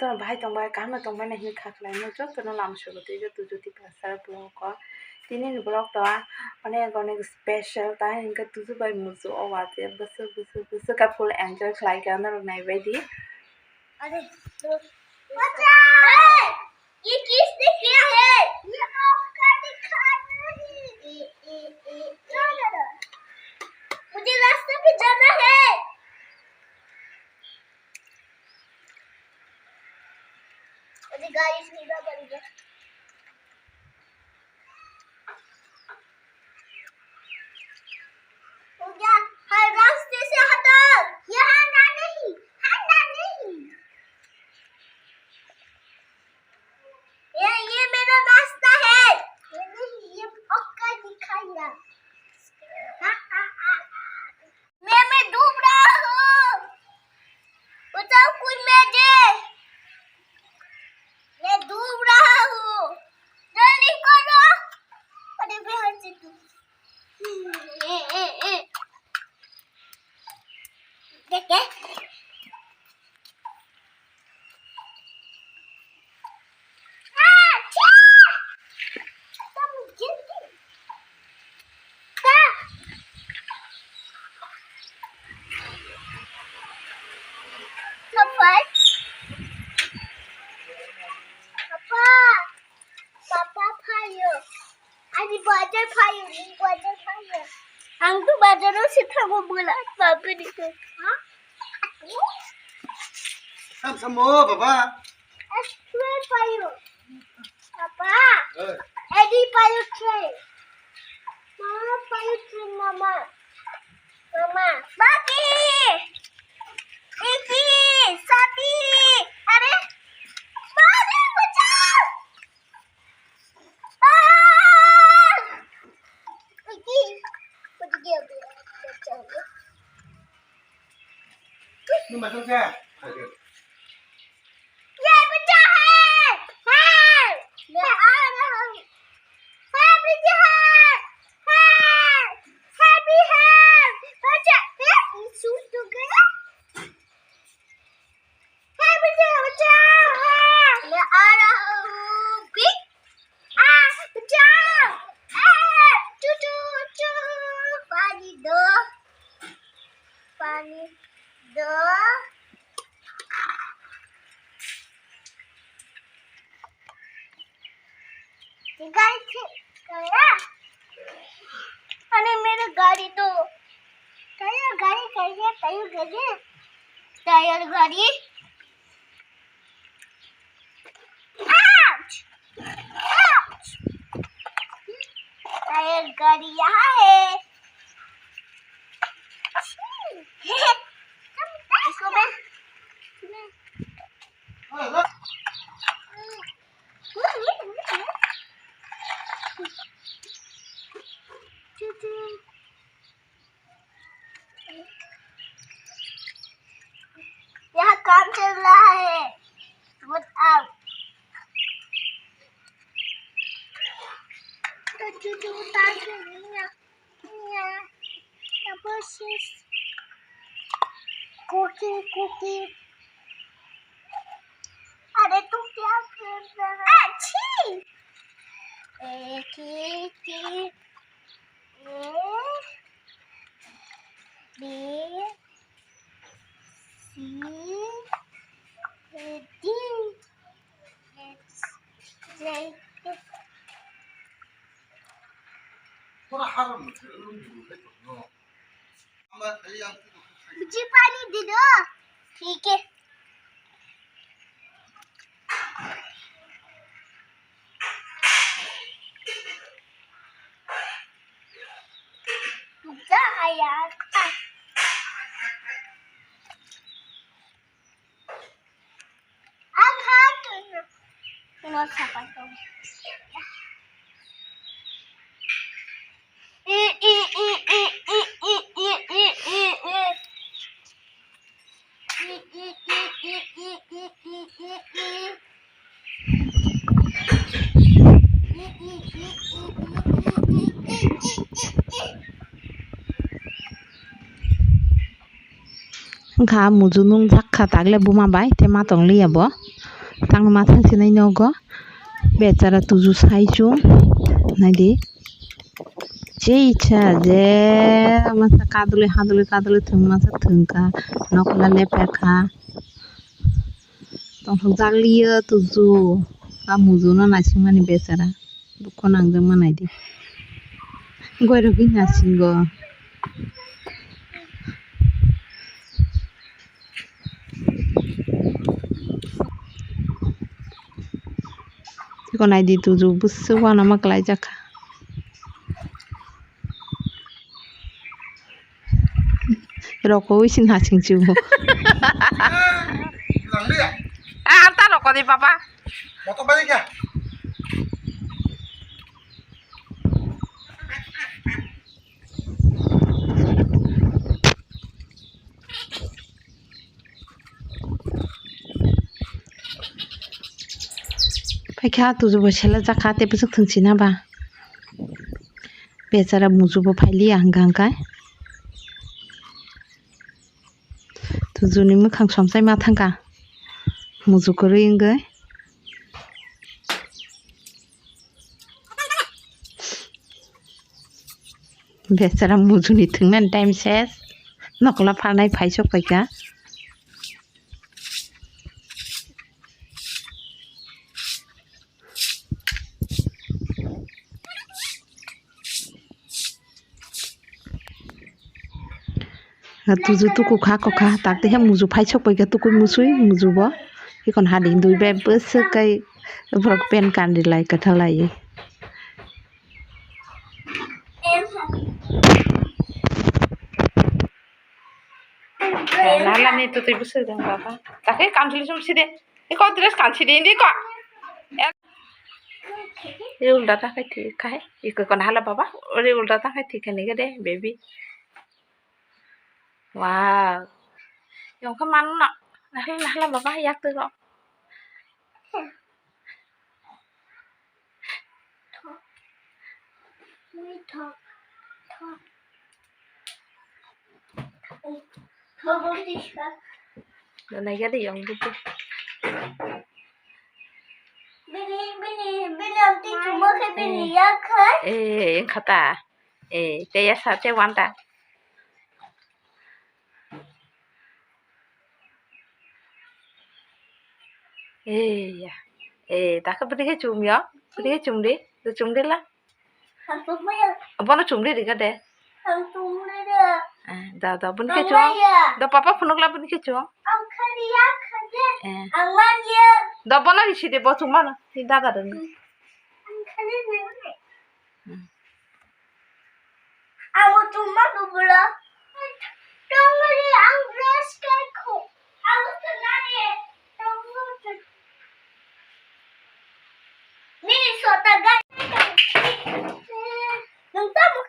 तो भाई तंबाय काम तंबाय नहीं खाखलाय न जो तो लाम सुगते जो तू जो तिप्रासा ब्लॉग को तिनी ब्लॉग तो अनेक स्पेशल ता इनका तुझु बाय मुजु अवाते बस का फुल एंजॉय खलाय का न नाय बायदि अरे बच्चा ये किसने किया है ये आपका दिखाना नहीं मुझे रास्ते पे जाना है मुझे गाड़ी सीधा पड़ेगा मुझे हर रास्ते से हटाओ यहाँ ना नहीं ये मेरा रास्ता है ये नहीं ये पक्का दिखाएगा मैं डूब रहा हूँ बताओ कोई मैं डूब रहा हूँ जल्दी करो अरे बेहद से तू देखे Angku bajaru sita mo bola babu dito. Ha? Samo baba. Tray payo. Papa. Eddie payo tray. Mama payo tray mama. Baki. Iki. Sapi. Are. Mama bachao. Iki. Nhưng mà không ra. ये बच्चा है मैं आ रहा हूँ बच्चा है भी है बच्चा सूट तो गया है बच्चा मैं आ रहा हूँ भी बच्चा चू पानी दो अरे मेरे गाड़ी तो टायर गाड़ी टायर गाड़ी टायर गाड़ी यहाँ है इसको मैं यहाँ काम चल रहा है बताओ कुकी अरे तू क्या कर रहा है अच्छी मुझे पानी दे दो ठीक है यार नोखा पाता हूँ wngkha mujunung jakha tagle buma bai te matong liya bo tang ma thang sinai nogo becara tuju saichu naidi je icha je masa kadloi thung masa thungkha nokla lepekha tongthok jakliyo tuju muju no nasingmani becara dukho nangjak naidi goirok nasingo iko naidi tuju busu wana maklai jakha roko isin hasing chibo Lang dia. ta roko di papa Motor balik ya. Paikha tuju bo sela jakha te pusuk thungchina ba becara muju bo phaili hangkai tuju ni mukhang somsai ma thangka muju ko ringgai becara muju ni thungnan time ses nokla pharnai phaisok paika tuju tuku kha kokha takte he muju phaisok paika tuku musui muju bo ikon hading dui be busuk kai brok pen kandi lai kathalai nala ni tu busuk dang papa takai kanthili sum side iko dress kanthili indi ko ये उल्टा था काय ठीक काय eco कोण हाला बाबा अरे उल्टा था काय ठीक आहे दे बेबी वाव yung ka man na nahala baba yak tu ko Lần này cái gì ông bút Binanti cuma ke bini ya kan? yang kata dia saja wanta ya tak beri ke cum ya beri ke cum deh lah Hantu maya, apa no cum deh deh hantu maya. dah beri ke cum dah papa punuk lah beri ke cum Angka dia kerja, angman dia. dah mana isi deh bos cuma no tidak ada dong Angka dia mana? Aku cuma tu pula.